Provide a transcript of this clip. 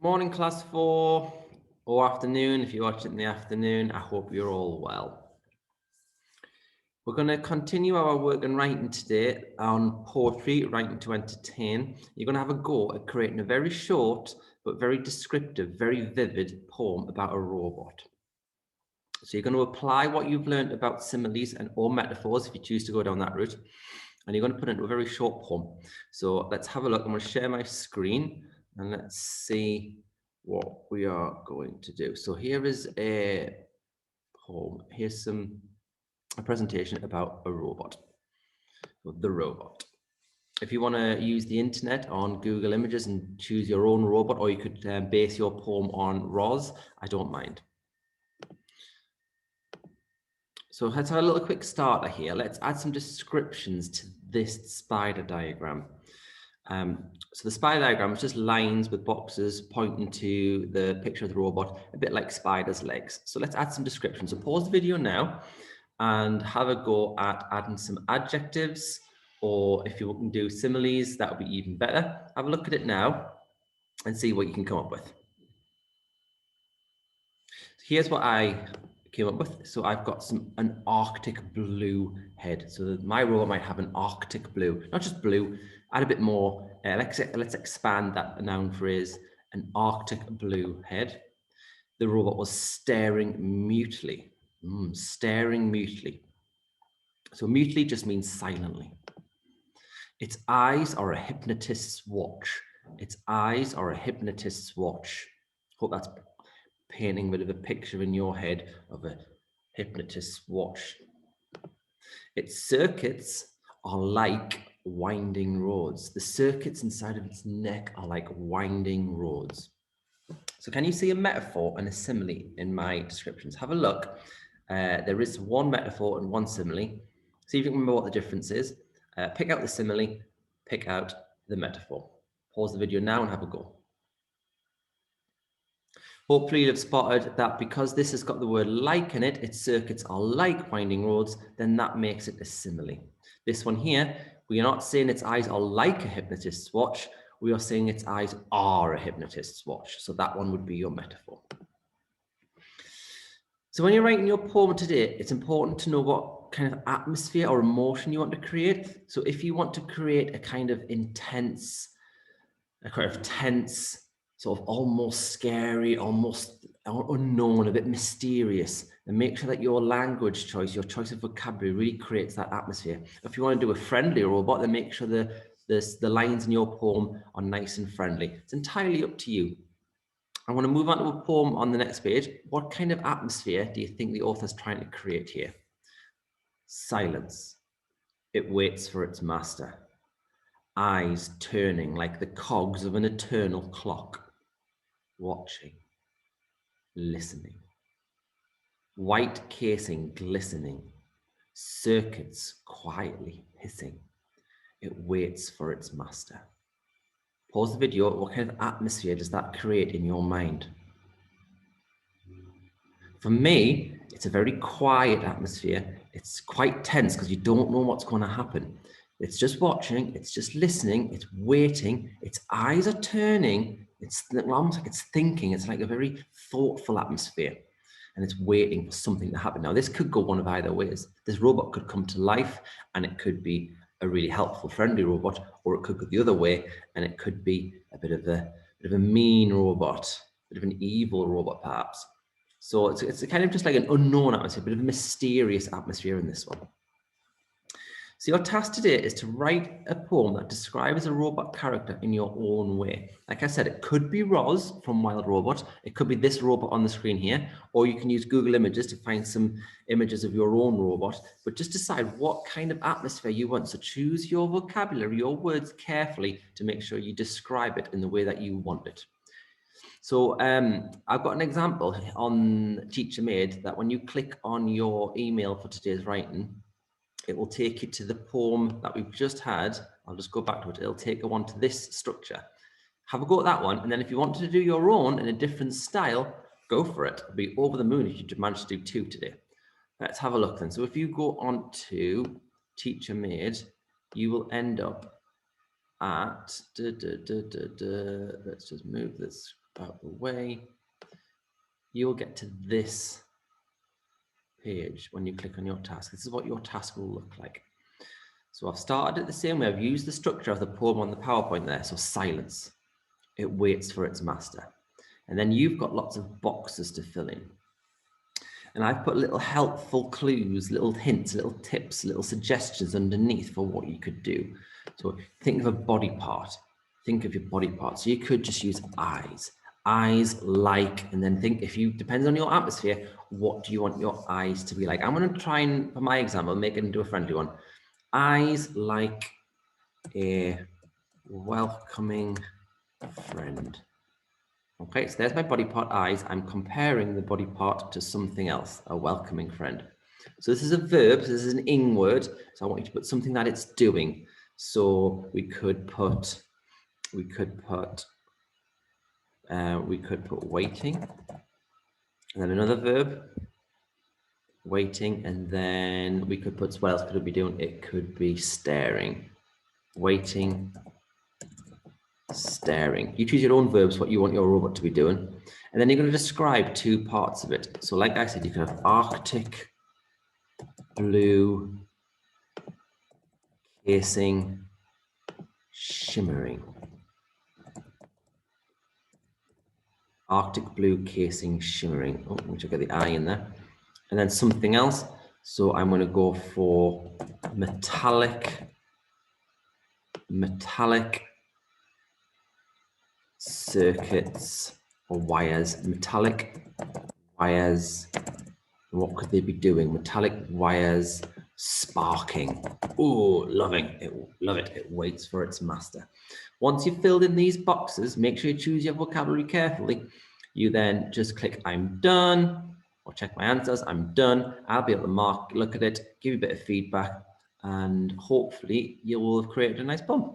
Morning, class four, or afternoon if you watch it in the afternoon. I hope you're all well. We're going to continue our work on writing today on poetry, writing to entertain. You're going to have a go at creating a very short but very descriptive, very vivid poem about a robot. So you're going to apply what you've learned about similes and or metaphors if you choose to go down that route, and you're going to put it into a very short poem. So let's have a look. I'm going to share my screen and let's see what we are going to do. So here is a poem. Here's a presentation about a robot, or the robot. If you want to use the internet on Google Images and choose your own robot, or you could base your poem on ROS, I don't mind. So let's have a little quick starter here. Let's add some descriptions to this spider diagram. So the spider diagram is just lines with boxes pointing to the picture of the robot, a bit like spider's legs. So let's add some descriptions. So pause the video now and have a go at adding some adjectives, or if you can do similes, that would be even better. Have a look at it now and see what you can come up with. Here's what I came up with. So I've got an Arctic blue head. So my robot might have an Arctic blue, not just blue, add a bit more. Let's expand that noun phrase, an Arctic blue head. The robot was staring mutely, staring mutely. So mutely just means silently. Its eyes are a hypnotist's watch. Its eyes are a hypnotist's watch. Hope that's painting a bit of a picture in your head of a hypnotist's watch. Its circuits are like winding roads. The circuits inside of its neck are like winding roads. So can you see a metaphor and a simile in my descriptions? Have a look. There is one metaphor and one simile. See if you can remember what the difference is. Pick out the simile, pick out the metaphor. Pause the video now and have a go. Hopefully you've spotted that because this has got the word like in it, its circuits are like winding roads, then that makes it a simile. This one here, we are not saying its eyes are like a hypnotist's watch, we are saying its eyes are a hypnotist's watch. So that one would be your metaphor. So when you're writing your poem today, it's important to know what kind of atmosphere or emotion you want to create. So if you want to create a kind of intense, a kind of tense, sort of almost scary, almost unknown, a bit mysterious, and make sure that your language choice, your choice of vocabulary really creates that atmosphere. If you want to do a friendly robot, then make sure the lines in your poem are nice and friendly. It's entirely up to you. I want to move on to a poem on the next page. What kind of atmosphere do you think the author's trying to create here? Silence. It waits for its master. Eyes turning like the cogs of an eternal clock. Watching. Listening. White casing glistening. Circuits quietly hissing. It waits for its master. Pause the video. What kind of atmosphere does that create in your mind? For me, it's a very quiet atmosphere. It's quite tense because you don't know what's going to happen. It's just watching, it's just listening, it's waiting, its eyes are turning, it's almost like it's thinking, it's like a very thoughtful atmosphere, and it's waiting for something to happen. Now, this could go one of either ways. This robot could come to life and it could be a really helpful, friendly robot, or it could go the other way and it could be a bit of a mean robot, a bit of an evil robot, perhaps. So it's kind of just like an unknown atmosphere, a bit of a mysterious atmosphere in this one. So your task today is to write a poem that describes a robot character in your own way. Like I said, it could be Roz from Wild Robot. It could be this robot on the screen here, or you can use Google Images to find some images of your own robot, but just decide what kind of atmosphere you want. So choose your vocabulary, your words carefully to make sure you describe it in the way that you want it. So I've got an example on Teacher Made that when you click on your email for today's writing, it will take you to the poem that we've just had. I'll just go back to it. It'll take you on to this structure. Have a go at that one. And then if you wanted to do your own in a different style, go for it. I'll be over the moon if you manage to do two today. Let's have a look then. So if you go on to Teacher Made, you will end up at, let's just move this out the way, you'll get to this page when you click on your task. This is what your task will look like. So I've started it the same way. I've used the structure of the poem on the PowerPoint there. So silence. It waits for its master. And then you've got lots of boxes to fill in. And I've put little helpful clues, little hints, little tips, little suggestions underneath for what you could do. So think of a body part. Think of your body part. So you could just use eyes. Eyes like, and then think, if you, depends on your atmosphere, what do you want your eyes to be like? I'm going to try and, for my example, make it into a friendly one. Eyes like a welcoming friend. Okay, so there's my body part, eyes. I'm comparing the body part to something else, a welcoming friend. So this is a verb, so this is an ing word. So I want you to put something that it's doing. So we could put waiting, and then another verb, waiting, and then we could put, what else could it be doing? It could be staring, waiting, staring. You choose your own verbs, what you want your robot to be doing. And then you're going to describe two parts of it. So like I said, you can have Arctic blue casing shimmering. Arctic blue casing shimmering. Oh, we should get the I in there. And then something else. So I'm going to go for metallic circuits or wires, metallic wires. What could they be doing? Metallic wires sparking. Oh, loving it, love it. It waits for its master. Once you've filled in these boxes, make sure you choose your vocabulary carefully. You then just click I'm done, or check my answers, I'm done. I'll be able to look at it, give you a bit of feedback, and hopefully you will have created a nice poem.